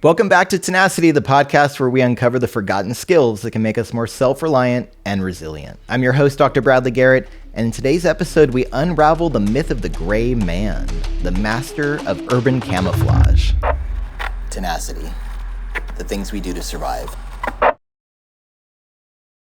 Welcome back to Tenacity, the podcast where we uncover the forgotten skills that can make us more self-reliant and resilient. I'm your host, Dr. Bradley Garrett, and in today's episode, we unravel the myth of the gray man, the master of urban camouflage. Tenacity, the things we do to survive.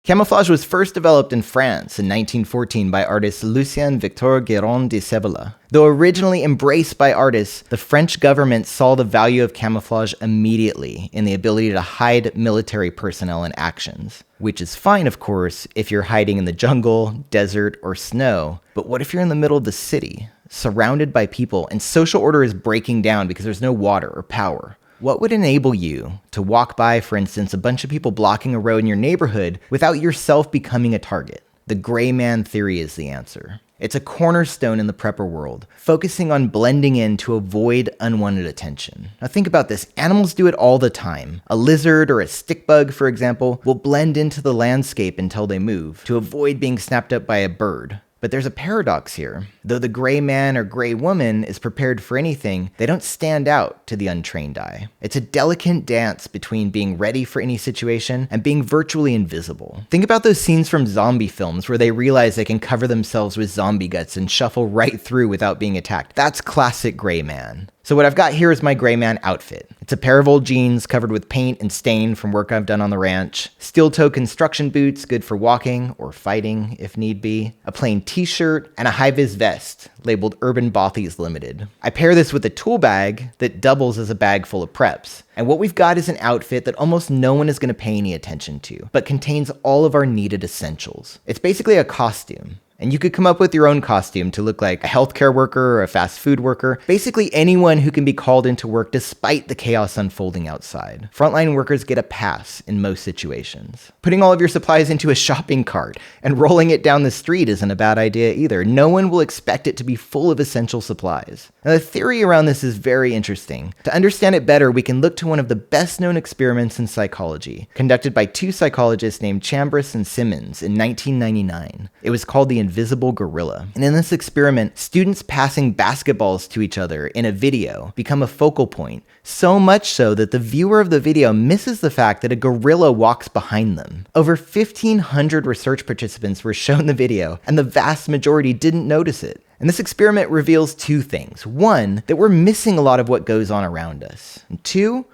Camouflage was first developed in France in 1914 by artist Lucien Victor Guérin de Cévilla. Though originally embraced by artists, the French government saw the value of camouflage immediately in the ability to hide military personnel in actions. Which is fine, of course, if you're hiding in the jungle, desert, or snow. But what if you're in the middle of the city, surrounded by people, and social order is breaking down because there's no water or power? What would enable you to walk by, for instance, a bunch of people blocking a road in your neighborhood without yourself becoming a target? The gray man theory is the answer. It's a cornerstone in the prepper world, focusing on blending in to avoid unwanted attention. Now think about this. Animals do it all the time. A lizard or a stick bug, for example, will blend into the landscape until they move to avoid being snapped up by a bird. But there's a paradox here. Though the gray man or gray woman is prepared for anything, they don't stand out to the untrained eye. It's a delicate dance between being ready for any situation and being virtually invisible. Think about those scenes from zombie films where they realize they can cover themselves with zombie guts and shuffle right through without being attacked. That's classic gray man. So what I've got here is my gray man outfit. It's a pair of old jeans covered with paint and stain from work I've done on the ranch, steel-toe construction boots good for walking or fighting if need be, a plain t-shirt, and a high-vis vest labeled Urban Bothies Limited. I pair this with a tool bag that doubles as a bag full of preps. And what we've got is an outfit that almost no one is going to pay any attention to, but contains all of our needed essentials. It's basically a costume. And you could come up with your own costume to look like a healthcare worker or a fast food worker, basically anyone who can be called into work despite the chaos unfolding outside. Frontline workers get a pass in most situations. Putting all of your supplies into a shopping cart and rolling it down the street isn't a bad idea either. No one will expect it to be full of essential supplies. Now, the theory around this is very interesting. To understand it better, we can look to one of the best known experiments in psychology, conducted by two psychologists named Chambers and Simmons in 1999. It was called the invisible gorilla. And in this experiment, students passing basketballs to each other in a video become a focal point, so much so that the viewer of the video misses the fact that a gorilla walks behind them. Over 1,500 research participants were shown the video, and the vast majority didn't notice it. And this experiment reveals two things. One, that we're missing a lot of what goes on around us. And two,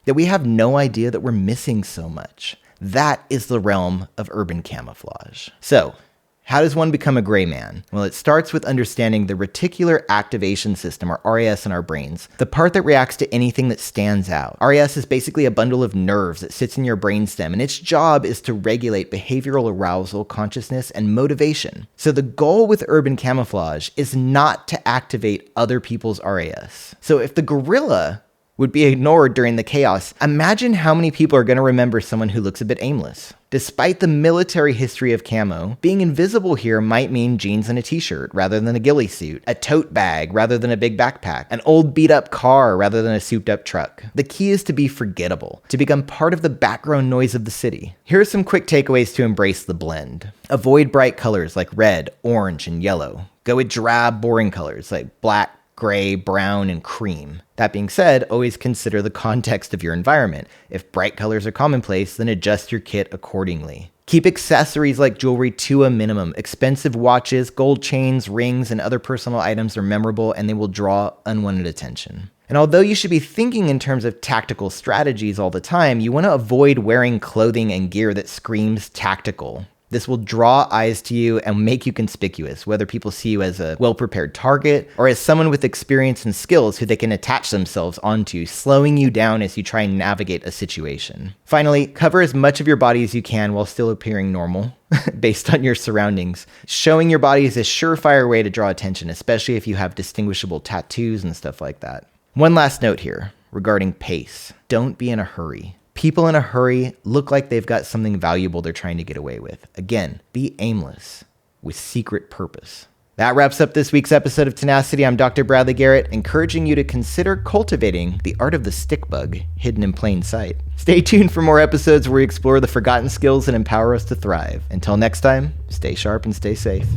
that we have no idea that we're missing so much. That is the realm of urban camouflage. So, how does one become a gray man? Well, it starts with understanding the reticular activation system, or RAS, in our brains, the part that reacts to anything that stands out. RAS is basically a bundle of nerves that sits in your brainstem, and its job is to regulate behavioral arousal, consciousness, and motivation. So the goal with urban camouflage is not to activate other people's RAS. So if the gorilla would be ignored during the chaos, imagine how many people are going to remember someone who looks a bit aimless. Despite the military history of camo, being invisible here might mean jeans and a t-shirt rather than a ghillie suit, a tote bag rather than a big backpack, an old beat-up car rather than a souped-up truck. The key is to be forgettable, to become part of the background noise of the city. Here are some quick takeaways to embrace the blend. Avoid bright colors like red, orange, and yellow. Go with drab, boring colors like black, gray, brown, and cream. That being said, always consider the context of your environment. If bright colors are commonplace, then adjust your kit accordingly. Keep accessories like jewelry to a minimum. Expensive watches, gold chains, rings, and other personal items are memorable and they will draw unwanted attention. And although you should be thinking in terms of tactical strategies all the time, you want to avoid wearing clothing and gear that screams tactical. This will draw eyes to you and make you conspicuous, whether people see you as a well-prepared target or as someone with experience and skills who they can attach themselves onto, slowing you down as you try and navigate a situation. Finally, cover as much of your body as you can while still appearing normal, based on your surroundings. Showing your body is a surefire way to draw attention, especially if you have distinguishable tattoos and stuff like that. One last note here regarding pace. Don't be in a hurry. People in a hurry look like they've got something valuable they're trying to get away with. Again, be aimless with secret purpose. That wraps up this week's episode of Tenacity. I'm Dr. Bradley Garrett, encouraging you to consider cultivating the art of the stick bug hidden in plain sight. Stay tuned for more episodes where we explore the forgotten skills that empower us to thrive. Until next time, stay sharp and stay safe.